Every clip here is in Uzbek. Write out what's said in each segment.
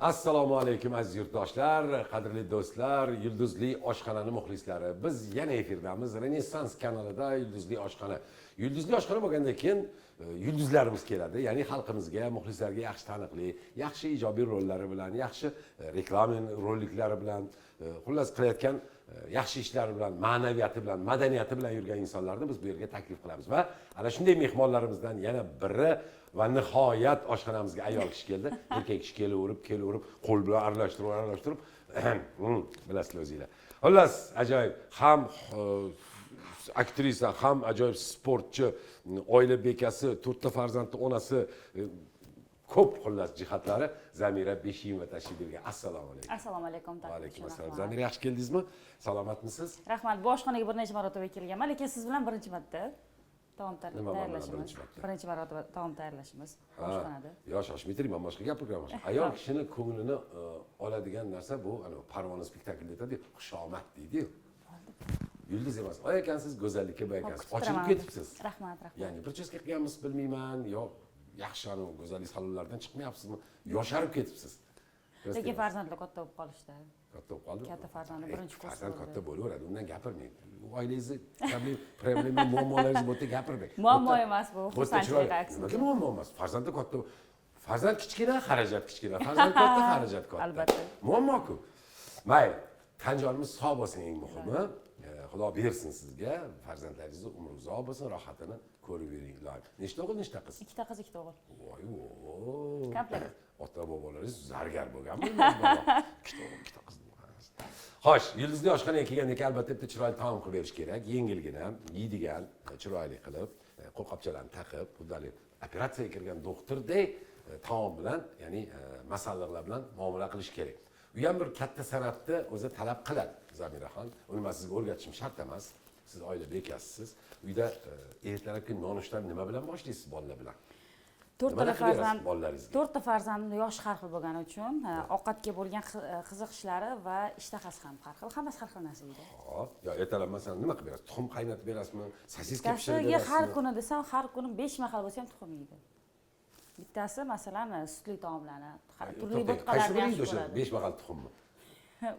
Assalomu alaykum aziz yurtdoshlar, qadrli do'stlar, Yulduzli oshxonani muxlislari. Biz yana efirdamiz. Renessans kanalida Yulduzli oshxona. Yulduzli oshxona bo'lgandan keyin yulduzlarimiz keladi. Ya'ni xalqimizga, muxlislarga yaxshi taniqli, yaxshi ijobiy rollari bilan, yaxshi reklama roliklari bilan, xullas qilayotgan yaxshi ishlari bilan, ma'naviyati bilan, madaniyati bilan yurgan insonlarni biz bu yerga taklif qilamiz va ana shunday mehmonlarimizdan yana biri va nihoyat oshxonamizga ayol kishi keldi. Erkak kishi kelaverib, qo'l bilan aralashtirib, bilasizlar o'zingizlar. Xullas, ajoyib, ham aktrisa, ham ajoyib sportchi, oila bekasi, 4 ta farzandning onasi, ko'p xullas jihatlari Zamira Beshiyeva tashrif buyurgan. Assalomu alaykum. Assalomu alaykum. Va alaykum assalom. Zamira, yaxshi keldingizmi? Salomatmisiz? Rahmat. Bu oshxonaga bir necha marotaba kelganman, lekin siz bilan birinchi marta taom tayyorlashimiz. Birinchi marotaba taom tayyorlashimiz oshxonada. Yosh oshmitri, men boshqa gapirganman. Ayol kishini ko'nglini oladigan narsa bu, ana Parvona spektaklda aytadi, xushomad deydi-ku. Yulduz emas. Oy ekansiz, go'zallikka boy ekansiz. Ochilib ketibsiz. Rahmat. Ya'ni bir chesga qilganmiz, bilmayman, yo'q. Yaxshi anu go'zallik salonlaridan chiqmayapsizmi? Yosharib ketibsiz. Lekin farzandlar katta bo'lib qolishdi. Katta bo'lib qoldi. Katta farzandi birinchi kurs. Farzand katta bo'laveradi, undan gapirmang. Oilangizni problema, muammolaringiz bo'lsa gapirmang. Muammo emas bu, xursandchilik aksi. Nima muammo emas? Farzand katta. Farzand kichkina, xarajat kichkina. Farzand katta, xarajat katta. Albatta. Muammo-ku. Mayli, tan jonimiz sog' bo'lsin eng muhimi. Xudo bersin sizga, farzandlaringizni umri uzoq bo'lsin, rohatini ko'rib yuringlar. Nechta o'g'il, nechta qiz? 2 ta qiz, 2 ta o'g'il. Voy, Komplekt. Ota bobolaringiz zargar bo'lganmi? 2 ta o'g'il, 2 ta qiz. Xo'sh, Yulduzli oshxonaga kelganda albatta bitta chiroyli taom qilib berish kerak. Yengilgina, yeydigan, chiroyli qilib, qo'lqopchalarni taqib, xuddi operatsiyaga kirgan doktorday taom bilan, ya'ni masalliqlar bilan muomala qilish kerak. Bu ham bir katta san'atni o'zi talab qiladi, Zamiraxon. Uni men sizga o'rgatishim shart emas. Siz oila bekasisiz. Uyda ertalabki nonushtani nima bilan boshlaysiz bolalar bilan? 4 ta farzandning yoshi har xil bo'lgani uchun ovqatga bo'lgan qiziqishlari va ishtahasi ham har xil. Hammasi har xil narsa yeydi. Hop, yo ertalab masalan nima qilib berasiz? Tuxum qaynatib berasizmi? Sosiska pishirib Ertasiga berasizmi? har kuni desam, har kuni 5 mahal bo'lsa ham tuxum yeydi. Bittasi masalan sutli taomlarni, turli bo'tqalarni yaxshi ko'radi. 5 mahal tuxummi?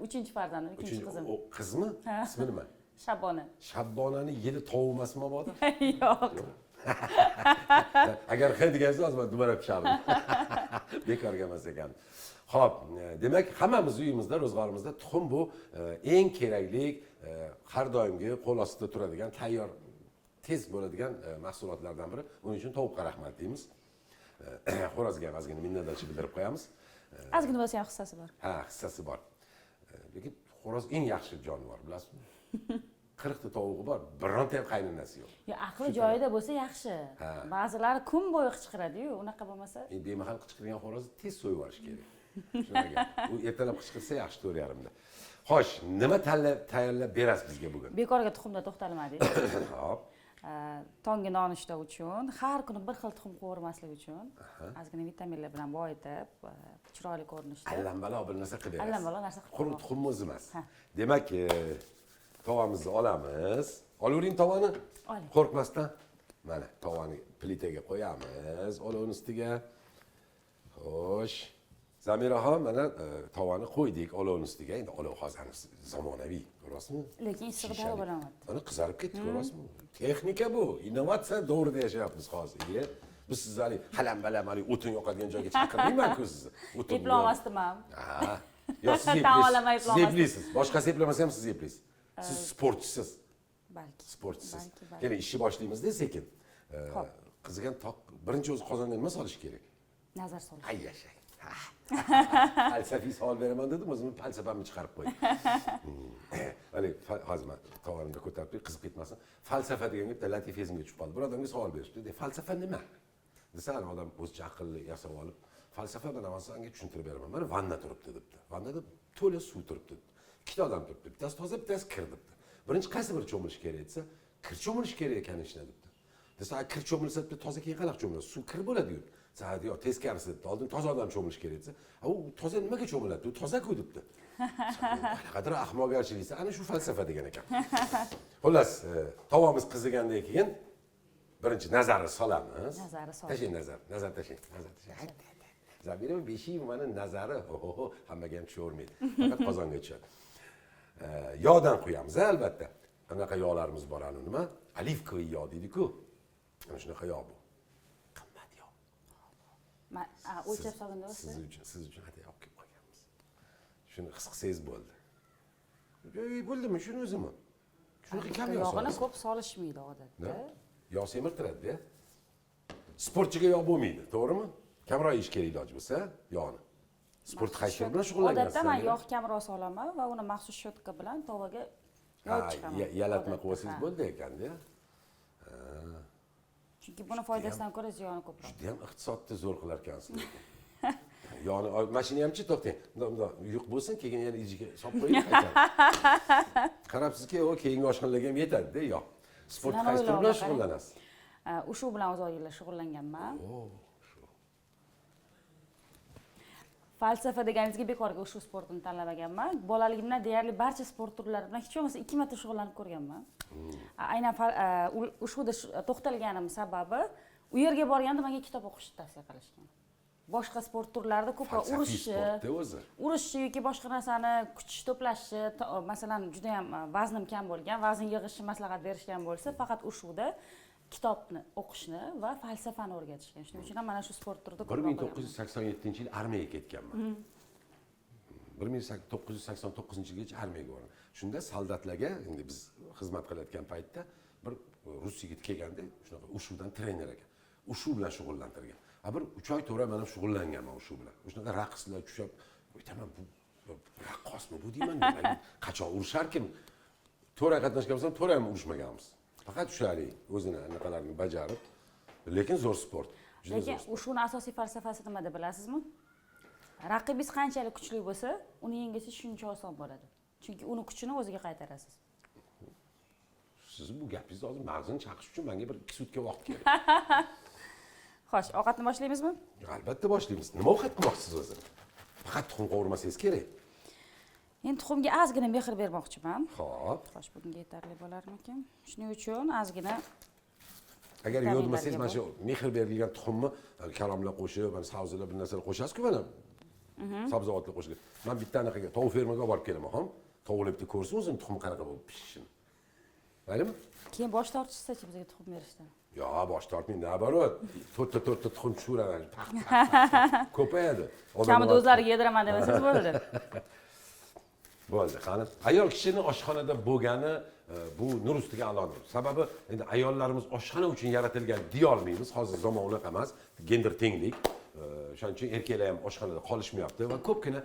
3-chi farzandim, 2-chi qizim. O qizmi? Ismi nima? Shabbona. Shabbonani yili tovuq emasmi mabodo? Yo'q. Agar hay degansiz, hozir men dumara pishardim. Bekorga emas ekan. Xo'p, demak, hammamiz uyimizda, ro'zg'orimizda tuxum bu eng kerakli, har doimgi qo'l ostida turadigan, tayyor, tez bo'ladigan mahsulotlardan biri. Buning uchun tovuqqa rahmat deymiz. Xo'rozga ham ozgina minnatdorchilik bildirib qo'yamiz. Ozgina bo'lsa ham hissasi bor. Ha, hissasi bor. Lekin xo'roz eng yaxshi jonivor, bilasizmi? 40 ta tovug'i bor, bironta ham qaynonasi yo'q. Ya, aqli joyida bo'lsa yaxshi. Ba'zilari kun bo'yi qichqiradi-yu, unaqa bo'lmasa. Bemahal qichqirgan xo'rozni tez so'yib olish kerak. Shunaqa. U ertalab qichqirsa yaxshi 4:30da. Xo'sh, nima tayyorlab berasiz bizga bugun? Bekorga tuxumda to'xtalmadik. Hop. Tongi nonushta uchun, har kuni bir xil tuxum qo'ymaslik uchun, ozgina vitaminlar bilan boyitib, chiroyli ko'rinishda. Allambalo bir narsa qilib berasiz. Allambalo narsa qilib. Quruq tuxumni o'zi emas. Demak, tovamizni olamiz. Olavering tovani. Oling. Qo'rqmasdan. Mana tovani plitaga qo'yamiz, olovni ustiga. Xo'sh. Zamiraxon, mana tovani qo'ydik olovni ustiga. Endi olov hozir zamonaviy, ko'ryapsizmi? Lekin issig'ida bo'lamoqda. Mana qizarib ketdi, ko'ryapsizmi? Texnika bu, innovatsiya to'g'rida yashayapmiz hozir. Biz sizlarni halam-balam o'tin yoqadigan joyga chaqirmayman-ku sizni. Eplolmasdim ham. Ha. Yo, siz eplaysiz. Boshqasi eplamasa ham siz eplaysiz. Siz sportchisiz. Balki. Sportchisiz. Yana ishni boshlaymiz-da sekin. Qizigan toq birinchi o'zi qozonga nima solish kerak? Nazar solish. Ay yashay. Falsafiy savol beraman dedim, o'zimni falsafamni chiqarib qo'ydim. Hali hozir men tovonimda ko'tarib qiziq ketmasin. Falsafa degan gapda latifizmga tushib qoldi. Bir odamga savol berishdi. Falsafa nima? Desa, odam o'zicha aqlli yasab olib, falsafa bilan senga tushuntirib beraman. Mana vanna turibdi debdi. Vannada to'la suv turibdi. Ikkita odam turibdi. Bittasi toza, bittasi kir debdi. Birinchi qaysi biri cho'milish kerak desa, kir cho'milish kerak ekan ishni debdi. Desa, kir cho'milsa debdi, toza keyin qanaqa cho'miladi? Suv kir bo'ladi-yu. Sa'di yo teskarisi debdi. Oldin toza odam cho'milish kerak desa, u toza nimaga cho'miladi? U toza-ku debdi. Qadar ahmoqgarchilik, ana shu falsafa degan ekan. Xullas, tovamiz qizigandan keyin birinchi nazarni solamiz. Nazarni solamiz. Tashing nazar tashing. Zabirova Beshiyeva mani nazari hammaga ham tushavermaydi. Faqat qozonga tushadi. Yog'dan quyamiz albatta. Anaqa yog'larimiz bor, nima? Olivkoviy yog' deydi-ku. Ana shunaqa yog' bu. Qimmat yog'. O'lchab solganda bo'lsa. Siz uchun atay olib kelib qo'yganmiz. Shuni his qilsangiz bo'ldi. Bo'ldimi shuni o'zimi? Shunaqa kam yog' yog'ini ko'p solishmaydi odatda. Yog' semirtiradi-da. Sportchiga yog' bo'lmaydi, to'g'rimi? Kamroq yeyish kerak iloji bo'lsa, yog'ni. Sport qaysi bilan shug'ullangansiz? Odatda men yog' kamroq solaman va uni maxsus shotka bilan tovaga yozib chiqaman. Yalatma qilib olsangiz bo'ldi ekanda. Chunki buni foydasidan ko'ra ziyoni ko'proq. Juda ham iqtisodni zo'r qilar ekansiz. Yog'ni mashinamchi to'xtang. Bundoq yuq bo'lsin, keyin yana ichiga solib qo'ying qaytadi. Qarabsizki, o keyingi oshxonalarga ham yetadi-da yog'. Sport qaysi bilan shug'ullanasiz? Shu bilan uzoq yillar shug'ullanganman. Falsafa deganingizga bekorga shu sportni tanlamaganman. Bolaligimdan deyarli barcha sport turlari bilan hech bo'lmasa 2 marta shug'ullanib ko'rganman. Aynan ushbuda to'xtalganim sababi u yerga borganda menga kitob o'qishni tavsiya qilishgan. Boshqa sport turlarida ko'proq urishchi yoki boshqa narsani kuch to'plashni, masalan, juda ham vaznim kam bo'lgan, vazn yig'ishni maslahat berishgan bo'lsa, faqat ushuda kitobni o'qishni va falsafani o'rgatishgan. Shuning uchun ham mana shu sport turida ko'proq 1987-yil armiyaga ketganman. 1989-yilgacha armiyaga bordim. Shunda soldatlarga, endi biz xizmat qilayotgan paytda bir rus yigit kelganda, shunaqa ushudan trener ekan. Ushu bilan shug'ullantirgan. Bir 3 oy to'ra men ham shug'ullanganman ushu bilan. Shunaqa raqslar tushib, aytaman bu raqqosmi bu deyman. Qachon urusharkim? To'ra qatnashgan bo'lsam, to'ra ham urushmaganmiz. Faqat ushalik o'zini anaqalarini bajarib, lekin zo'r sport. Lekin ushuni asosiy falsafasi nima deb bilasizmi? Raqibingiz qanchalik kuchli bo'lsa, uni yengish shuncha oson bo'ladi. Chunki uni kuchini o'ziga qaytarasiz. Siz bu gapingizni hozir mag'zini chaqish uchun menga bir 2 sutka vaqt kerak. Xo'sh, ovqatni boshlaymizmi? Albatta boshlaymiz. Nima ovqat qilmoqchisiz o'zi? Faqat tuxum qovurmasangiz kerak. Men tuxumga ozgina mehr bermoqchiman. Xo'p. Xo'sh, bunga yetarli bo'larmikan? Shuning uchun ozgina agar yo'lmasangiz mana shu mehr berilgan tuxumni kalomlar qo'shib, mana sabzilar bir narsalar qo'shasiz-ku mana. Sabzavotlar qo'shilgan. Men bitta anaqaga tovuq fermaga borib kelaman, ham. Tovuqlabdi ko'rsin o'zini tuxumi qanaqa bo'lib pishishini. Maylimi? Keyin bosh tortishsa-chi bizga tuxum berishdan. Yo, bosh tortmang, nabarot. To'rtta tuxum tushiraman. Ko'payadi. Kamida o'zlariga yediraman demasangiz bo'ladi. Bo'ldi, qani. Ayol kishining oshxonada bo'lgani bu nur ustiga alomat. Sababi endi ayollarimiz oshxona uchun yaratilgan deya olmaymiz. Hozir zamon unaqa emas, gender tenglik. Shuning uchun erkaklar ham oshxonada qolishmayapti va ko'pgina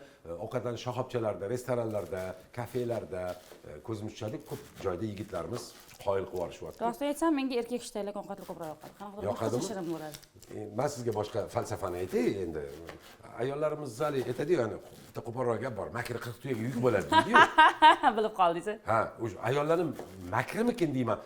ovqatlanish shoxobchalarda, restoranlarda, kafelarda ko'zimiz tushadi, ko'p joyda yigitlarimiz qoyil qilib yuborishyapti. Rostini aytsam, menga erkak ishlaydigan ovqatlar ko'proq yoqadi. Qanaqadir yoqadimi? shirin bo'ladi. Men sizga boshqa falsafani aytay endi. Ayollarimiz zali aytadi-ku, yani bitta qo'polroq gap bor, makri 40 tuyaga yuk bo'ladi deydi-ku. Bilib qoldingiz. Ha, o'sha ayollarning makrimikin deyman.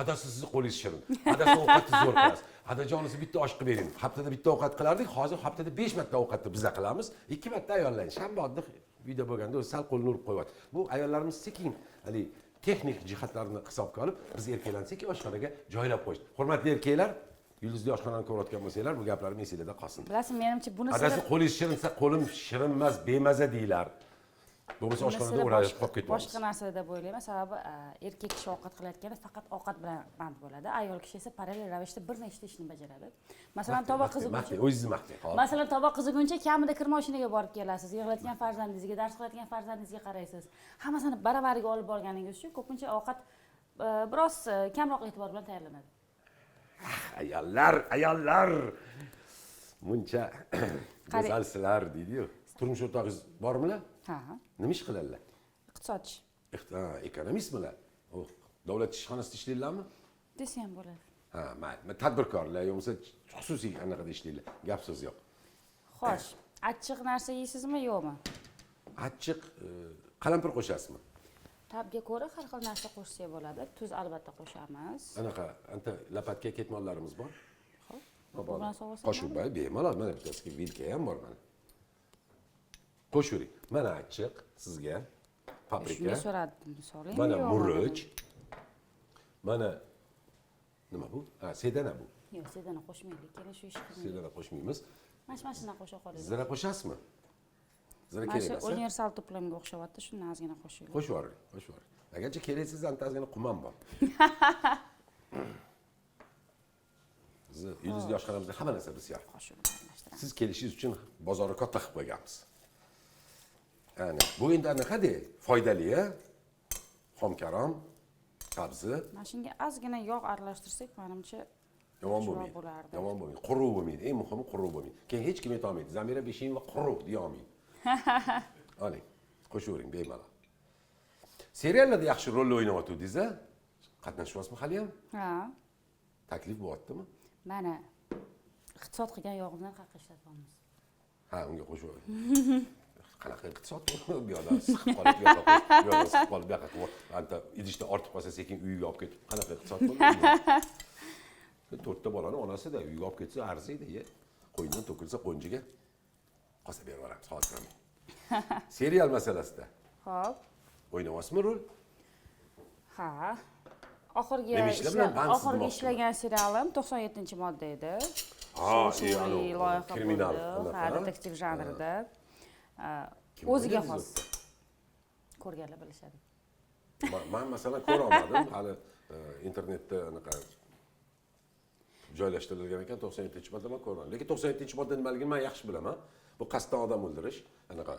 Adasi sizni qo'lingiz shirin. Adasi ovqatni zo'r qilasiz. Adajonisi bitta osh qilib bering. Haftada bitta ovqat qilardik, hozir haftada 5 marta ovqatni biz qilamiz. 2 marta ayollar shanba oddiy uyda bo'lganda o'zi sal qo'lini urib qo'yadi. Bu ayollarimiz sekin, hali texnik jihatlarni hisobga olib, biz erkaklarni sekin oshxonaga joylab qo'yishdi. Hurmatli erkaklar, yulduzli oshxonani ko'rayotgan bo'lsanglar, bu gaplarim esingizda qolsin. Bilasiz, menimcha buni adasi qo'lingiz shirinsa, qo'lim shirin emas, bemaza deylar. Bo'lmasa oshxonada o'ralashib qolib ketamiz. Boshqa narsa deb o'ylayman, sababi erkak kishi ovqat qilayotganda faqat ovqat bilan band bo'ladi. Ayol kishi esa parallel ravishda bir nechta ishni bajaradi. Masalan, tovoq qiziguncha. O'zingizni maqtang. Masalan, tovoq qiziguncha kamida kir mashinaga borib kelasiz. Yig'layotgan farzandingizga, dars qilayotgan farzandingizga qaraysiz. Hammasini baravariga olib borganingiz uchun ko'pincha ovqat biroz kamroq e'tibor bilan tayyorlanadi. Ayollar. Muncha go'zalsizlar deydi-yu. Turmush o'rtog'ingiz bormi? Ha. Nima ish qiladilar? Iqtisodchi. Ekonomistmilar? Davlat ishxonasida ishlaydilarmi? Desa ham bo'ladi. Ha, mayli. Tadbirkorlar yo'qsa xususiy anaqada ishlaydilar. Gap so'z yo'q. Xo'sh, achchiq narsa yeysizmi, yo'qmi? Achchiq qalampir qo'shasizmi? Tabga ko'ra har xil narsa qo'shsak bo'ladi. Tuz albatta qo'shamiz. Anaqa lapatga ketmonlarimiz bor. Xo'p. Bu bilan sovg'asan. Qo'shib bemalol, mana bittasiga vilka ham bor mana. Qo'shuvering. Mana achchiq sizga, paprika. Shunga so'radim, soling. Mana murch. Mana nima bu? Ha, sedana bu. Yo'q, sedana qo'shmaylik. Keling shu ishni. Sedana qo'shmaymiz. Mana shundan qo'sha qo'ying. Zira qo'shasizmi? Zira Mana kerak shu emas. universal to'plamga o'xshayapti, shundan ozgina qo'shinglar. Qo'shib yuboring, qo'shib yuboring. Agarchi keraksiz antazgina qumam bor. Bizni yulduzli oshxonamizda hamma narsa biz yo'q. Qo'shib aralashtiramiz. Siz kelishingiz uchun bozorni katta qilib qo'yganmiz. Ya'ni bu endi anaqada foydali-a? Xomkarom, qabzi, Mana shunga ozgina yog' aralashtirsak, menimcha yomon yaxshiroq bo'lmaydi. bo'lardi. Yomon bo'lmaydi. Quruq bo'lmaydi. Eng muhimi quruq bo'lmaydi. Keyin hech kim aytolmaydi. Zamira beshing va quruq deya olmaydi. Oling, qo'shavering bemalol. Seriallarda yaxshi rol o'ynayotdingiz-a? Qatnashyapsizmi hali ham? Ha. Taklif bo'lyaptimi? Mana iqtisod qilgan yog'imizdan qaqqa ishlatyapmiz. Ha, unga qo'shavering. Qanaqa iqtisod bu yoqda siqib qolib, bu yoqda siqib qolib, bu yoqqa anta idishda ortib qolsa sekin uyiga olib ketib, qanaqa iqtisod bo'ladi? To'rtta bolani onasida uyiga olib ketsa arziydi, qo'yindan to'kilsa qo'njiga qolsa berib yuboramiz, hozir. Serial masalasida Xo'p. o'ynayapsizmi rol? Ha. Oxirgi Nima ishlar bilan bandsiz oxirgi demoqchiman. ishlagan serialim 97-modda edi. Ha, Shunday loyiha kriminal, bo'ldi. Ha, detektiv janrida. Kim O'ziga o'ynaydi xos. o'zida? Ko'rganlar bilishadi. Men masalan ko'ra olmadim, hali internetda anaqa joylashtirilgan ekan 97-modda men ko'rmadim. Lekin 97-modda nimaligini men yaxshi bilaman. Bu qasddan odam o'ldirish, anaqa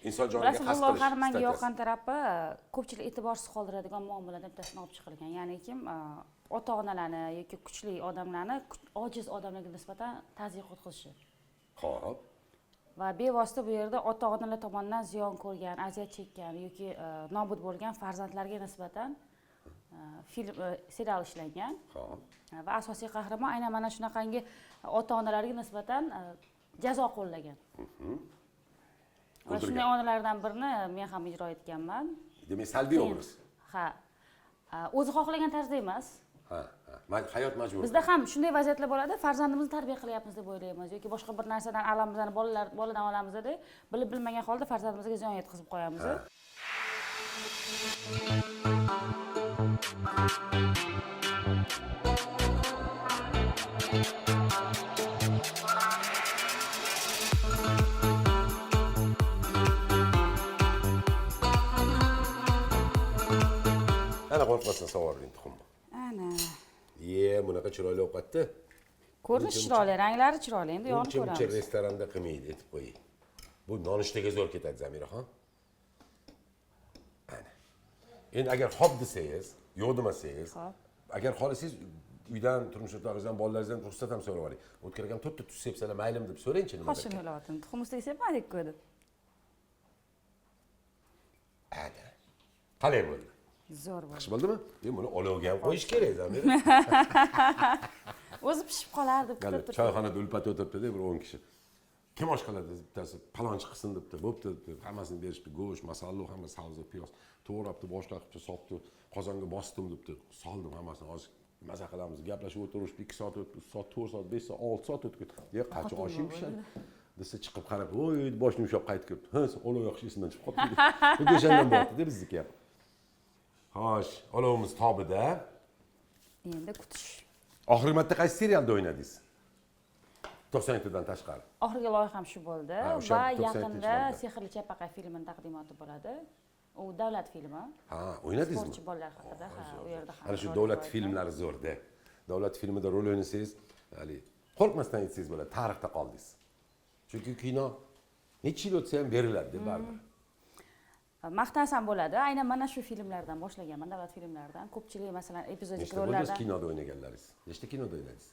inson joniga qasd Rasululloh qilish. Harmanga yoqqan tarafi ko'pchilik e'tiborsiz qoldiradigan muomaladan bittasini olib chiqilgan. Ya'ni kim ota-onalarni yoki kuchli odamlarni ojiz odamlarga nisbatan tazyiq o'tkazishi. Xo'p. Va bevosita bu yerda ota-onalar tomonidan ziyon ko'rgan, aziyat chekkan yoki nobud bo'lgan farzandlarga nisbatan film serial ishlangan. Xo'p. Va asosiy qahramon aynan mana shunaqangi ota-onalarga nisbatan jazo qo'llagan. Va shunday onalardan birini men ham ijro etganman. Demak, salbiy obraz. Ha. O'zi xohlagan tarzda emas. Ha. Hayot majbur. Bizda ham shunday vaziyatlar bo'ladi, farzandimizni tarbiya qilyapmiz deb o'ylaymiz yoki boshqa bir narsadan alamizdan boladan olamiz deb bilib bilmagan holda farzandimizga ziyon yetkazib qo'yamiz. Ana qo'rqmasdan savoring tuxumni. Ana. Bunaqa chiroyli ovqatda. Ko'rinishi chiroyli, ranglari chiroyli. Endi yonib Uncha ko'ramiz. restoranda qilmaydi, aytib qo'ying. Bu nonushtaga zo'r ketadi Zamiraxon. Ana. Endi agar xo'p desangiz, yo'q demasangiz, Xo'p. agar xohlasangiz uydan, turmush o'rtog'ingizdan, bolalaringizdan ruxsat ham so'rab oling. O'tkir akam to'rtta tuz sepsalar maylimi deb so'rangchi nima Qo'shib yo'layotim. Tuxum ustiga sepma deb qo'ydi. Ana. Qalay bo'ldi? Zo'r bo'ldi. Yaxshi bo'ldimi? Buni olovga ham qo'yish kerak Zamira. O'zi pishib qolar deb Mana kutib turibdi. choyxonada ulpat o'tiribdi-da, bir 10 kishi. Kim osh qiladi bittasi palonchi qilsin debdi. Bo'pti debdi. Hammasini berishdi. Go'sht, masalliq, hamma sabzi, piyoz to'g'rabdi, boshqa qilibdi, sopdi. Qozonga bosdim debdi. Soldim hammasini. Hozir maza qilamiz, gaplashib o'tirishib 2 soat o'tdi, 1 soat, 4 soat, 5 soat, 6 soat o'tdi. Ya qancha oshim pishadi? Desa chiqib qarab, "Voy, boshim yumshoq qaytib kelibdi." Ha, olov yoqish esimdan chiqib qoldi. Xuddi o'shandan bo'lyapti-da bizniki ham. Xo'sh, olovimiz tobida. Endi kutish. Oxirgi marta qaysi serialda o'ynadingiz? 97dan tashqari. Oxirgi loyiham shu bo'ldi Ha, o'sha va 97 yaqinda bo'ldi. Sehrli chapaqa filmining taqdimoti bo'ladi. U davlat filmi. Ha, o'ynadingizmi? Sportchi bolalar haqida, ha, u yerda ham. Ana shu davlat filmlari zo'rda. Davlat filmida rol o'ynasangiz, hali qo'rqmasdan aytsangiz bo'ladi, tarixda qoldingiz. Chunki kino necha yil o'tsa ham beriladi deb baribir. Maqtansam bo'ladi. Aynan mana shu filmlardan boshlaganman, davlat filmlaridan. Ko'pchilik masalan epizodik Nechta bo'ldi rollardan. kinoda o'ynaganlaringiz? Nechta kinoda o'ynadingiz?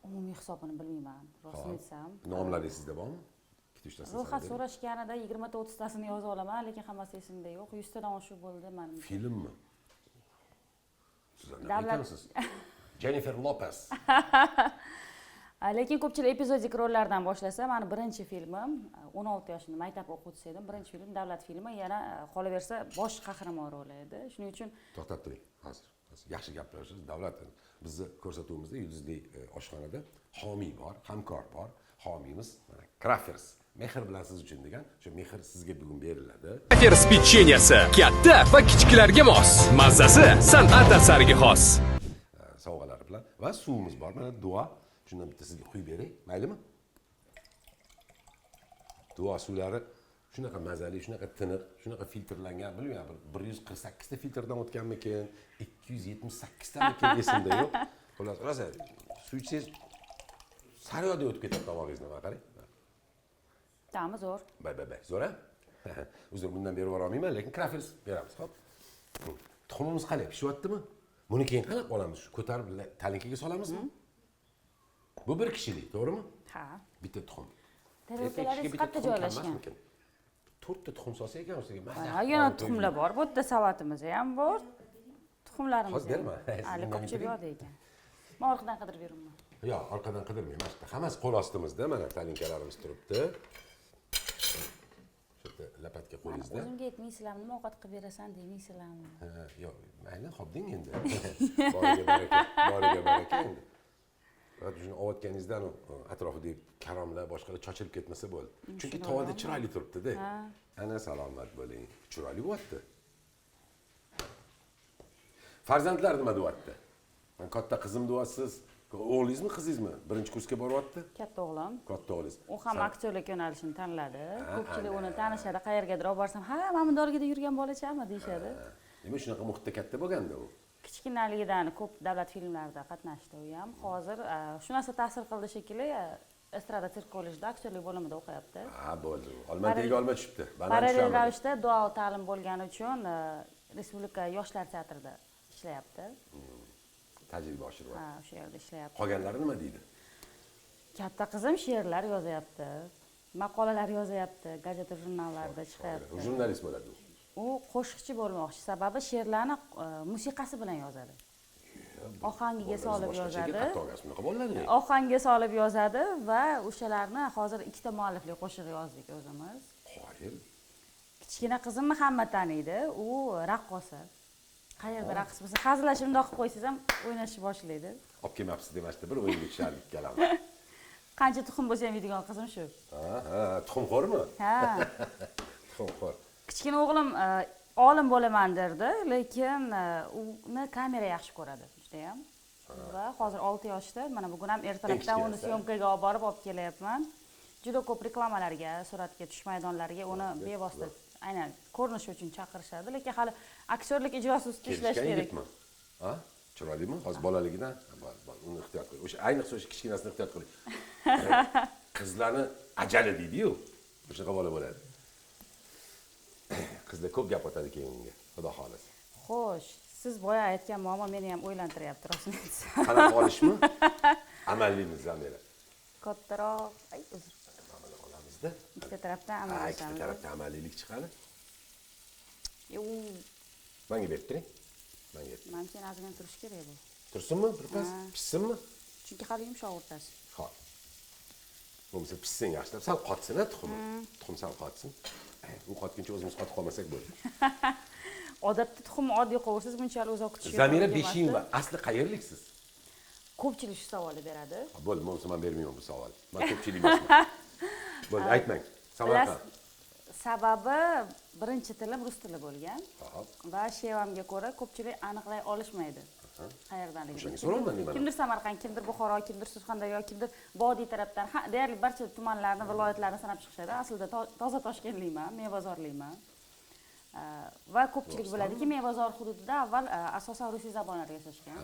Umumiy hisobini bilmayman, rostini aytsam. Nomlaringiz sizda bormi? Ikkita Ro'yxat so'rashganida 20 tasini yozib olaman, lekin hammasi esimda yo'q. 100 tadan oshiq bo'ldi menimcha. Filmmi? Siz Davlat- ekansiz. Jennifer Lopez. Lekin ko'pchilik epizodik rollardan boshlasa, mani birinchi filmim 16 yoshimda maktab o'quvchisi edim. Birinchi film davlat filmi, yana qolaversa bosh qahramon roli edi. Shuning uchun To'xtab turing. Hozir. Yaxshi gapirasiz. Davlat bizni ko'rsatuvimizda yulduzli oshxonada homiy bor, hamkor bor. Homiyimiz mana Crafers. Mehr bilan siz uchun degan, shu mehr sizga bugun beriladi. Crafers pecheniyasi katta va kichiklarga mos. Mazzasi san'at asariga xos. Sovg'alari bilan va suvimiz bor. Mana duo. Shundan bitta sizga quyib beray, maylimi? Duo suvlari shunaqa mazali, shunaqa tiniq, shunaqa filtrlangan, bilmayman, 148 ta filtrdan o'tganmikin, 278 tamikin esimda yo'q. Xullas, rosa suv ichsangiz sariyodek o'tib ketadi tomog'ingizdan, mana qarang. Ta'mi zo'r. Bay, zo'r a? Uzr, bundan berib yubora olmayman, lekin krafels beramiz, xo'p. Tuxumimiz qalay, pishyaptimi? Buni keyin qanday olamiz? Shu ko'tarib talinkaga solamizmi? Bu bir kishilik, to'g'rimi? Ha. Bitta tuxum. Tarelkalaringiz qayerda joylashgan? 4 ta tuxum solsa ekan o'ziga. Ha, yana tuxumlar bor. Bu yerda salatimiz ham bor. Tuxumlarimiz. Hozir berma. Hali ko'pchilik yo'q ekan. Men orqadan qidirib beraman. Yo'q, orqadan qidirmayman. Mana hammasi qo'l ostimizda, mana talinkalarimiz turibdi. Shu yerda lapatga qo'yingizda. O'zimga aytmaysizlarmi, nima ovqat qilib berasan demaysizlarmi? Ha, yo'q, mayli, xo'p deng endi. Boriga baraka endi. Faqat shuni ovotganingizdan atrofidagi karomlar, boshqalar chochilib ketmasa bo'ldi. Chunki tovada chiroyli turibdi-da. Ana salomat bo'ling. Chiroyli bo'lyapti. Farzandlar nima deyapti? Men katta qizim deyapsiz. O'g'lingizmi, qizingizmi? Birinchi kursga boryapti? Katta o'g'lim. Katta o'g'lingiz. U ham aktyorlik yo'nalishini tanladi. Ko'pchilik uni tanishadi, qayergadir olib borsam, "Ha, Mamondorgida yurgan bolachami?" deyshadi. Nima shunaqa muhitda katta bo'lganda u? Kichkinaligidan ko'p davlat filmlarida qatnashdi u ham. Hozir shu narsa ta'sir qildi shekilli, Estrada sirk kollejida aktyorlik bo'limida o'qiyapti. Ha, bo'ldi. Olmaotaga olma tushibdi. Parallel ravishda dual ta'lim bo'lgani uchun Respublika yoshlar teatrida ishlayapti. Tajriba oshiryapti. Ha, o'sha yerda ishlayapti. Qolganlari nima deydi? Katta qizim she'rlar yozyapti, maqolalar yozyapti, gazeta jurnallarda chiqyapti. Jurnalist bo'ladi u. U qo'shiqchi bo'lmoqchi, sababi she'rlarni musiqasi bilan yozadi. Ohangiga solib yozadi. Shunaqa bo'ladi. Ohangiga solib yozadi va o'shalarni hozir ikkita mualliflik qo'shiq yozdik o'zimiz. Qoyil. Kichkina qizimni hamma taniydi, u raqqosa. Qayerda raqs bo'lsa, hazillashib undoq qilib qo'ysangiz ham o'ynashni boshlaydi. Olib kelmabsiz demashdi, bir o'yinga tushardik ikkalamiz. Qancha tuxum bo'lsa ham yeydigan qizim shu. Ha, tuxumxo'rmi? Ha. Tuxumxo'r. Kichkina o'g'lim olim bo'laman derdi, lekin uni kamera yaxshi ko'radi juda ham. Va hozir 6 yoshda, mana bugun ham ertalabdan uni syomkaga olib borib kelyapman. Juda ko'p reklamalarga, suratga tush maydonlariga uni bevosita aynan ko'rinish uchun chaqirishadi, lekin hali aktyorlik ijrosi ustida ishlash kerak. Ha? Chiroylimi? Hozir bolaligidan uni ehtiyot qiling. O'sha ayniqsa o'sha kichkinasini ehtiyot qiling. Qizlarni ajali deydi-yu. O'shaqa bola bo'ladi. Qizlar ko'p gap otadi keyin unga, xudo xolasa. Xo'sh, siz boya aytgan muammo meni ham o'ylantiryapti, rostini aytsam. Qanaqa olishmi? Amallimiz zamira. Kattaroq, ay uzr. Amal olamizda. Ikkita tarafdan Ha, amalga ikkita oshamiz. tarafdan amallilik chiqadi. Yo'q, Menga berib turing. Menga. men sen ozgina turish kerak bu. Tursinmi? Birpas pishsinmi? Chunki hali yumshoq o'rtasi. Xo'p. Bo'lmasa pishsin yaxshilab, sal qotsin-a tuxum. Tuxum sal qotsin. U qotguncha o'zimiz qotib qolmasak bo'ldi. Odatda tuxumni oddiy qo'yasiz, bunchalik uzoq kutish. Zamira beshing va asli qayerliksiz? Ko'pchilik shu savolni beradi. Bo'ldi, bo'lmasa men bermayman bu savol. Men ko'pchilik emasman. Bo'ldi, aytmang. Samarqand. Sababi birinchi tilim rus tili bo'lgan Hop. va shevamga ko'ra ko'pchilik aniqlay olishmaydi. Qayerdanligini. O'shanga so'rolmadim men. Kimdir Samarqand, kimdir Buxoro, kimdir Surxondaryo, kimdir Vodiy tarafdan, deyarli barcha tumanlarni, viloyatlarni sanab chiqishadi. Aslida toza Toshkentlikman, Mevazorlikman. Va ko'pchilik biladiki, Mevazor hududida avval asosan rusiy zabonlar yashashgan.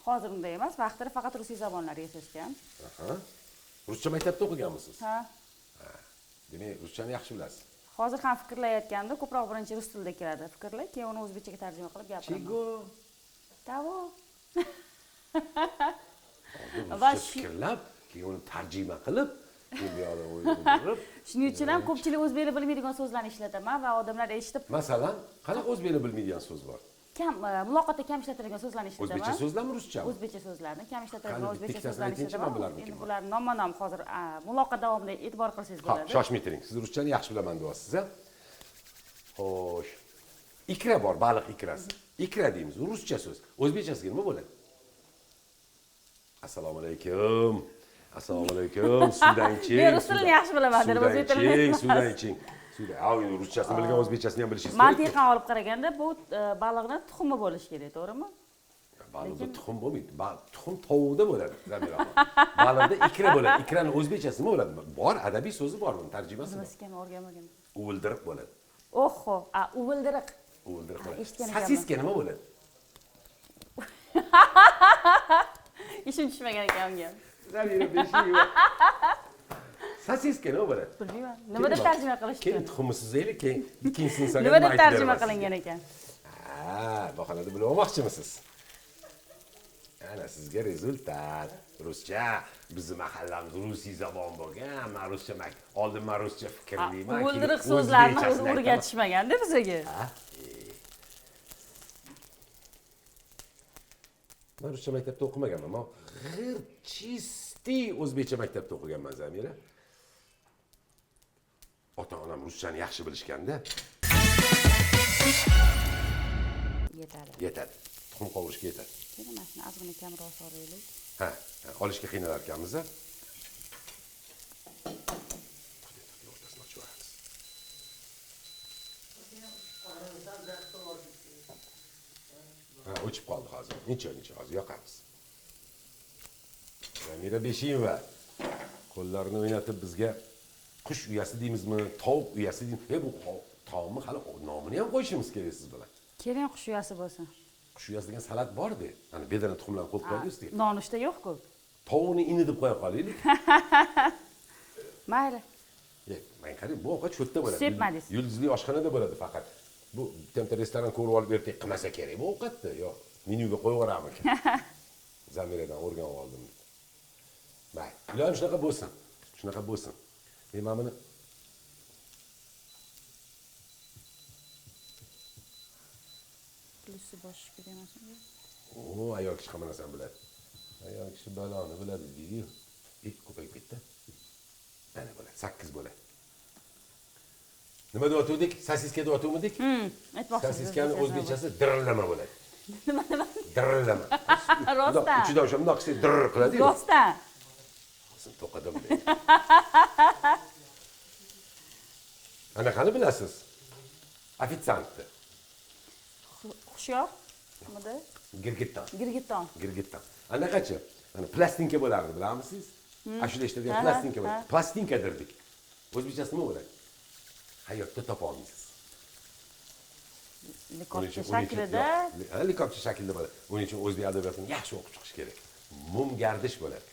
Hozir unday emas, vaqtida faqat rusiy zabonlar yashashgan. Ruscha maktabda o'qiganmisiz? Ha. Demak, ruschani yaxshi bilasiz. Hozir ham fikrlayotganda ko'proq birinchi rus tilida keladi fikrlar, keyin uni o'zbekchaga tarjima qilib gapiraman. Chigo. Tavo. Va fikrlab, keyin uni tarjima qilib, keyin bu yoqda o'ylanib. Shuning uchun ham ko'pchilik o'zbeklar bilmaydigan so'zlarni ishlataman va odamlar eshitib, Masalan, qanaqa o'zbeklar bilmaydigan so'z bor? muloqotda kam ishlatiladigan so'zlarni ishlataman. O'zbekcha so'zlarmi, ruschami? O'zbekcha so'zlarni, kam ishlatiladigan Qani, o'zbekcha bittasini so'zlarni aytingchi, ishlataman. men bilarmikin Endi buni? bularni nomma-nom hozir muloqot davomida e'tibor qilsangiz Xo'p, bo'ladi. shoshmay turing. Siz ruschani yaxshi bilaman deyapsiz, a? Xo'sh. Ikra bor, baliq ikrasi. Ikra deymiz, u ruscha so'z. O'zbekchasiga nima bo'ladi? Assalomu alaykum. Assalomu alaykum. Suvdan iching. Men rus tilini yaxshi bilaman, deb o'zbek tilini. Suvdan iching. Suvdan. Ha, ruschasini bilgan, o'zbekchasini ham bilishingiz kerak. Mantiqan olib qaraganda bu baliqning tuxumi bo'lishi kerak, to'g'rimi? Baliqda tuxum bo'lmaydi. Tuxum tovuqda bo'ladi, Zamira opam. Baliqda ikra bo'ladi. Ikrani o'zbekchasi nima bo'ladi? Bor, adabiy so'zi bor, buni tarjimasi bor. Biz ekan o'rganmagan. Uvildiriq bo'ladi. Oho, uvildiriq. Uvildiriq bo'ladi. eshitgan ekanman. Sosiska nima bo'ladi? Ishim tushmagan ekan unga. Zamira beshingi. Sosiska nima bo'ladi? Bilmayman. Nima deb tarjima qilishdi? Keyin tuxumni sizaylik, keyin ikkinchisini solib Nima deb tarjima qilingan ekan? Ha, bahonada bilib olmoqchimisiz? Ana sizga rezultat. Ruscha, bizning mahallamiz rusiy zabon bo'lgan. Men ruscha oldin men ruscha fikrlayman. Uvildiriq so'zlarni o'rgatishmaganda bizga. Men ruscha maktabda o'qimaganman. Men g'ir chistiy o'zbekcha maktabda o'qiganman, Zamira. Ota-onam ruschani yaxshi bilishganda. Yetadi. Tuxum qovurishga yetadi. Keyin mana shuni ozgina kamroq solaylik. Ha, olishga qiynalar ekanmiz. Ha, o'chib qoldi hozir. Necha hozir yoqamiz. Zamira Beshiyeva qo'llarini o'ynatib bizga qush uyasi deymizmi, tovuq uyasi deymizmi? Bu taomni hali nomini ham qo'yishimiz kerak siz bilan. Keling qush uyasi bo'lsin. Qush uyasi degan salat bor-da. Ana bedana tuxumlarni qo'yib qo'ydik ustiga. Nonushta yo'q-ku. Tovuqni ini deb qo'ya qolaylik. Mayli. Men qarang, bu ovqat cho'tda bo'ladi. Sepmadingiz. Yulduzli oshxonada bo'ladi faqat. Bu bitta restoran ko'rib olib ertak qilmasa kerak bu ovqatni. Yo'q, menyuga qo'yib yuboramiz. Zamiradan o'rganib oldim. Mayli. Iloyim shunaqa bo'lsin. Shunaqa bo'lsin. Men mana buni Plussi bosh kerak emasmi? Ayol kishi hamma narsani biladi. Ayol kishi baloni biladi deydi-yu. Ko'payib ketdi. Mana bo'ladi, 8 bo'ladi. Nima deyotgandik? Sosiska deyotgandik? Aytmoqchisiz. Sosiskani o'zbekchasi dirillama bo'ladi. Nima? Dirillama. Rostdan. Ichidan o'sha bundoq qilsa dirr qiladi-yu. Rostdan. Sen to'qadim deydi. Ana qani bilasiz? Ofitsiantni. Xushyor. Nimada? Girgitton. Girgitton. Anaqachi? Ana plastinka bo'lardi, bilamisiz? Ashula ishlaydigan plastinka bo'ladi. Plastinka derdik. O'zbekchasi nima bo'ladi? Hayotda topa olmaysiz. Likopcha shaklida. Likopcha shaklida bo'ladi. Uning uchun o'zbek adabiyotini yaxshi o'qib chiqish kerak. Mum gardish bo'ladi.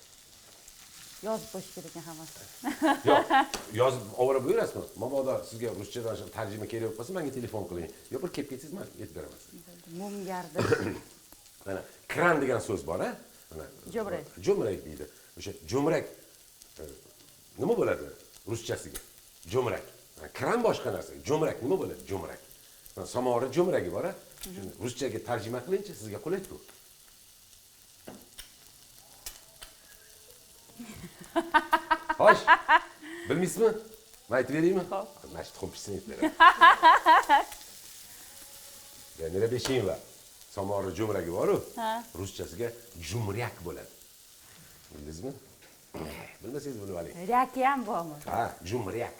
Yozib qo'yish kerak ekan hammasi. Yo'q, yozib olib berasizmi? Mabodo sizga ruschadan tarjima kerak bo'lsa, menga telefon qiling. Yo, bir kelib ketsangiz, men aytib beraman. Mum gardi. Mana kran degan so'z bor, ha? Mana Jo'mrak. Jo'mrak deydi. O'sha jo'mrak nima bo'ladi ruschasiga? Jo'mrak. Kran boshqa narsa. Jo'mrak nima bo'ladi? Jo'mrak. Samora jo'mragi bor, ha? Shuni ruschaga tarjima qilingchi, sizga qo'laydi-ku. Xo'sh. Bilmaysizmi? Men aytib beraymi? Mana shu tuxum pishsin aytib beraman. Zamira Beshiyeva. Samora jo'mragi bor-ku. Ruschasiga jumryak bo'ladi. Bildingizmi? Bilmasangiz bilib oling. Ryaki ham bormi? Ha, jumryak.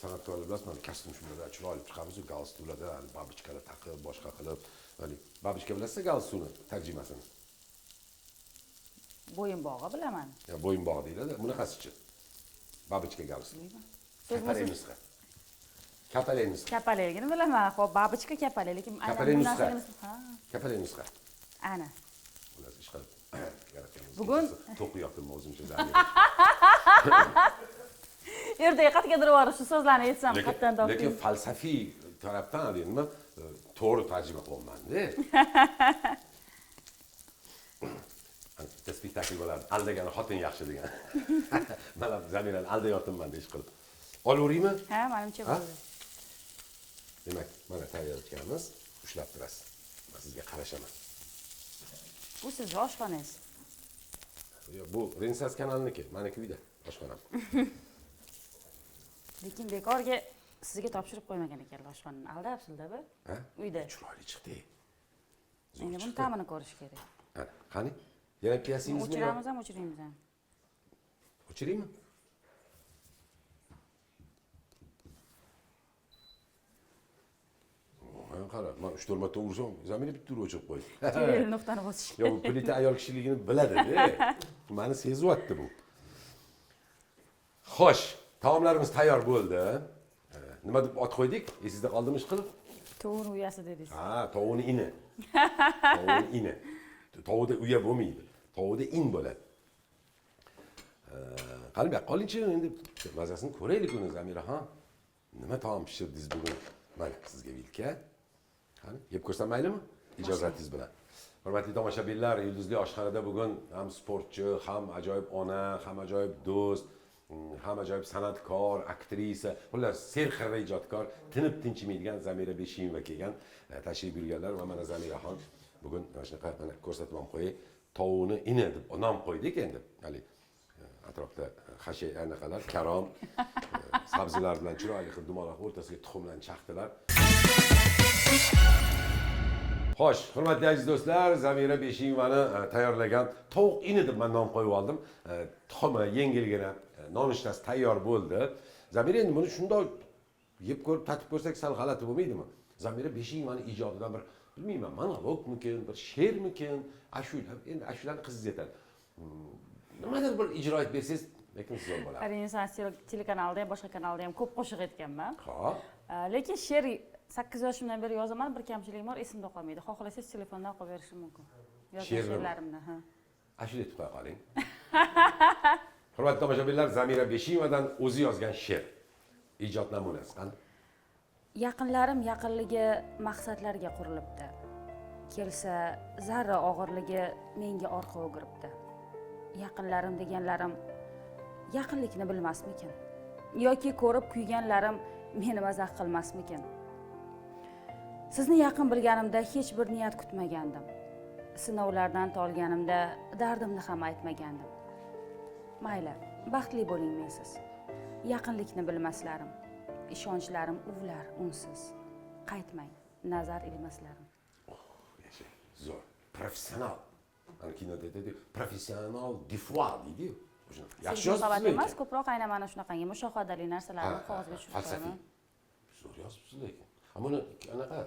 San'atkorlar bilasizmi, kostyum shunday chiroyli chiqamiz, galstuklarda, babichkalar taqib, boshqa qilib, mana babichka bilasizmi galstukni tarjimasini? Bo'yinbog'i bilaman. Ya bo'yinbog' deyiladi, bunaqasichi. Babichka galstuk. Kapalay nusxa. Kapalay nusxa. Kapaligini bilaman. Xo'p, babichka kapalay, lekin Kapalay bu nusxa. narsani- Ha, Kapalay nusxa. ana. Ular ish qilib yaratganmiz. Bugun to'qiyaptim o'zimcha zamir. ertaga qayergadir borib shu so'zlarni aytsam qayerdan topdim. Lekin falsafiy tarafdan nima to'g'ri tarjima qilyapman-da. Bitta spektakl bo'ladi. Aldagani xotin yaxshi degan. Mana zamirani aldayotibman deyish qilib. Olaveraymi? Ha, menimcha bo'ldi. Demak, mana tayyorlayotganmiz. Ushlab turasiz. Men sizga qarashaman. Bu sizni oshxonangiz. Yo'q, bu Rensas kanaliniki, meniki uyda, oshxonam. Lekin bekorga sizga topshirib qo'ymagan ekanlar oshxonani. Aldabsizda-ku? Ha? Uyda. Chiroyli chiqdi. Endi buni ta'mini ko'rish kerak. Ana, qani? Yana piyasingizmi? O'chiramiz ham, o'chiramiz ham. O'chiraymi? Qara, men 3-4 marta ursam, zaminni bitta urib o'chirib qo'ydi. Kerakli nuqtani bosish. Yo, bu plita ayol kishiligini biladi-da. Meni sezyapti bu. Xo'sh, taomlarimiz tayyor bo'ldi. Nima deb ot qo'ydik? Esingizda qoldimi ish qilib? To'g'ri uyasi dedingiz. Ha, tovuqni ini. Tovuqni ini. Tovuqda uya bo'lmaydi. Tovuqda in bo'ladi. Qani bu qoling-chi, endi mazasini ko'raylik uni Zamiraxon. Nima taom pishirdingiz bugun? Mana sizga vilka. Qani, yeb ko'rsam maylimi? Ijozatingiz bilan. Hurmatli tomoshabinlar, Yulduzli oshxonada bugun ham sportchi, ham ajoyib ona, ham ajoyib do'st, ham ajoyib san'atkor, aktrisa, xullas serxirra ijodkor, tinib tinchimaydigan Zamira Beshiyeva kelgan, tashrif buyurganlar va mana Zamiraxon bugun mana shunaqa mana ko'rsatib ham qo'yay. Tovuqni ini deb nom qo'ydik endi. Hali atrofda hashay anaqalar, karom, sabzilar bilan chiroyli qilib dumaloq o'rtasiga tuxumlarni chaqdilar. Xo'sh, hurmatli aziz do'stlar, Zamira Beshiyevani tayyorlagan tovuq ini deb men nom qo'yib oldim. Tuxumi yengilgina, nonushtasi tayyor bo'ldi. Zamira endi buni shundoq yeb ko'rib, tatib ko'rsak sal g'alati bo'lmaydimi? Zamira Beshiyevani ijodidan bir bilmayman, monologmikin, bir she'rmikin, ashula, endi ashulani qizingiz aytadi. Nimadir bir ijro etib bersangiz, lekin zo'r bo'ladi. Renesans telekanalida ham, boshqa kanalda ham ko'p qo'shiq aytganman. Xo'p. Lekin she'r 8 yoshimdan beri yozaman, bir kamchiligim bor, esimda qolmaydi. Xohlasangiz telefondan o'qib berishim mumkin. She'rlarimni, ha. Ashula aytib qo'ya qoling. Hurmatli tomoshabinlar, Zamira Beshiyevadan o'zi yozgan she'r. Ijod namunasi qanday? Yaqinlarim yaqinligi maqsadlarga qurilibdi. Kelsa zarra og'irligi menga orqa o'giribdi. Yaqinlarim deganlarim yaqinlikni bilmasmikin? Yoki ko'rib kuyganlarim meni mazax qilmasmikin? Sizni yaqin bilganimda hech bir niyat kutmagandim. Sinovlardan tolganimda dardimni ham aytmagandim. Mayli, baxtli bo'ling mensiz. Yaqinlikni bilmaslarim, ishonchlarim uvlar unsiz. Qaytmang, nazar ilmaslarim. Yashay, zo'r, professional. Ana kinoda dedi, professional difua deydi. Yaxshi yozibsiz emas, ko'proq aynan mana shunaqangi mushohadali narsalarni qog'ozga tushirib qo'yaman. Zo'r yozibsiz lekin. Ammo anaqa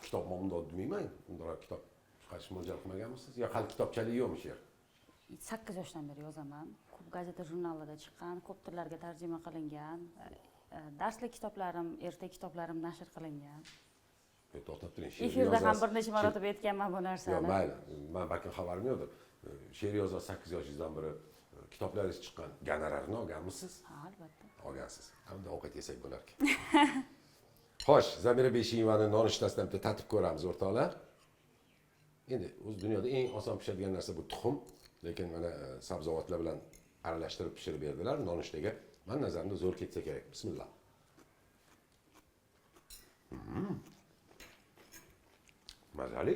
kitob momdod demayman. Unda kitob chiqarish mo'ljal qilmaganmisiz? Yo hali kitobchalik yo'qmi she'r? 8 yoshdan beri yozaman. Ko'p gazeta, jurnallarda chiqqan, ko'p tillarga tarjima qilingan. Darslik kitoblarim, ertak kitoblarim nashr qilingan. To'xtab turing. Efirda ham bir necha marotaba aytganman bu narsani. Yo'q, mayli. Men balki xabarim yo'qdir. She'r yoza 8 yoshingizdan beri kitoblaringiz chiqqan, gonorarni olganmisiz? Ha, albatta. Olgansiz. Hamda ovqat yesak bo'larkan. Xo'sh, Zamira Beshiyevani nonushtasidan bitta tatib ko'ramiz o'rtoqlar. Endi o'z dunyoda eng oson pishadigan narsa bu tuxum, lekin mana sabzavotlar bilan aralashtirib pishirib berdilar nonushtaga. Men nazarimda zo'r ketsa kerak. Bismillah. Mazali.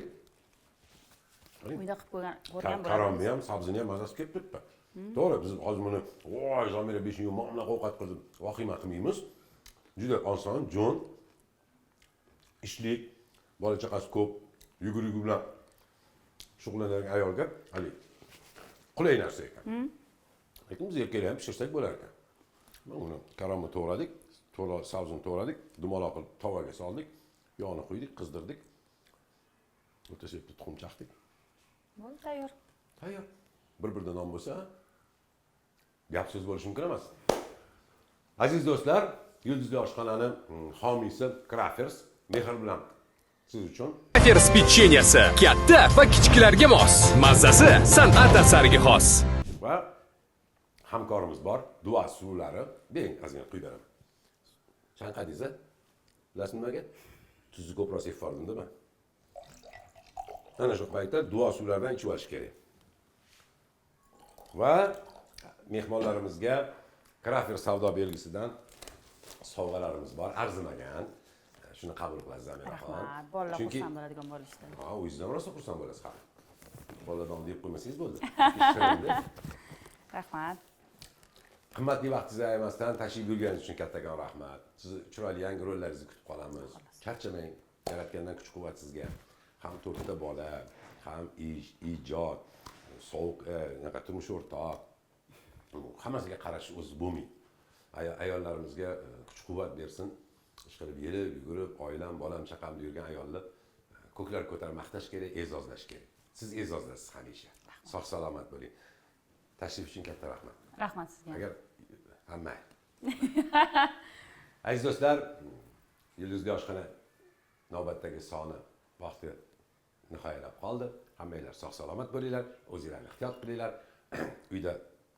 Uyda qilib ko'rgan bo'ladi. Karomni ham, sabzini ham mazasi kelib turibdi. To'g'ri, biz hozir buni, voy, Zamira Beshiyeva mana ovqat qildim, vahima qilmaymiz. Juda oson, jo'n, ishlik, bola chaqasi ko'p, yugur-yugur bilan shug'ullanadigan ayolga hali qulay narsa ekan. Lekin biz erkaklar ham pishirsak bo'lar ekan. Mana uni karomni to'g'radik, sabzini to'g'radik, dumaloq qilib tovaga soldik, yog'ni quydik, qizdirdik. O'rtasiga bitta tuxum chaqdik. Bo'ldi, tayyor. Tayyor. Bir-birdan non bo'lsa, gap so'z bo'lishi mumkin emas. Aziz do'stlar, Yulduzli oshxonani homiysi Crafers mehr bilan siz uchun Crafers pechenyasi katta va kichiklarga mos. Mazasi san'at asariga xos. Va hamkorimiz bor, duo suvlari. Bering, ozgina quyib beraman. Chanqadingiz, bilasizmi nimaga? Tuzni ko'proq sevib qoldim-da men. Ana shu paytda duo suvlaridan ichib olish kerak. Va mehmonlarimizga Crafers savdo belgisidan sovg'alarimiz bor, arzimagan. Shuni qabul qilasiz Zamiraxon. Rahmat, bolalar xursand bo'ladigan bo'lishdi. Ha, o'zingizdan rosa xursand bo'lasiz, ha. Boladan deb qo'ymasangiz bo'ldi. Rahmat. Qimmatli vaqtingizni ayamasdan tashrif buyurganingiz uchun kattakon rahmat. Sizni chiroyli yangi rollaringizni kutib qolamiz. Charchamang, yaratgandan kuch-quvvat sizga. Ham 4 ta bola, ham ish, ijod, sovuq, turmush o'rtoq. Hammasiga qarash o'zi bo'lmaydi. Ayollarimizga kuch-quvvat bersin. ishqilib yelib yugurib oilam bolam chaqamda yurgan ayolni ko'klar ko'tarib maqtash kerak, e'zozlash kerak. Siz e'zozlasiz hamisha. Sog' salomat bo'ling. Tashrif uchun katta rahmat. Rahmat sizga. Agar hamma. Aziz do'stlar, Yulduzli oshxona navbatdagi soni vaqti nihoyalab qoldi. Hammanglar sog' salomat bo'linglar, o'zinglarni ehtiyot qilinglar. Uyda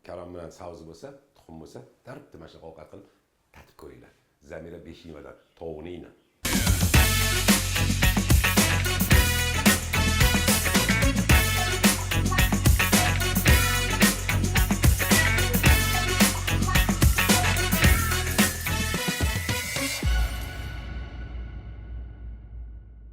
karom bilan savzi bo'lsa, tuxum bo'lsa, darrov mana shu ovqat qilib tatib ko'ringlar. Zamira Beshiyevada tovuqni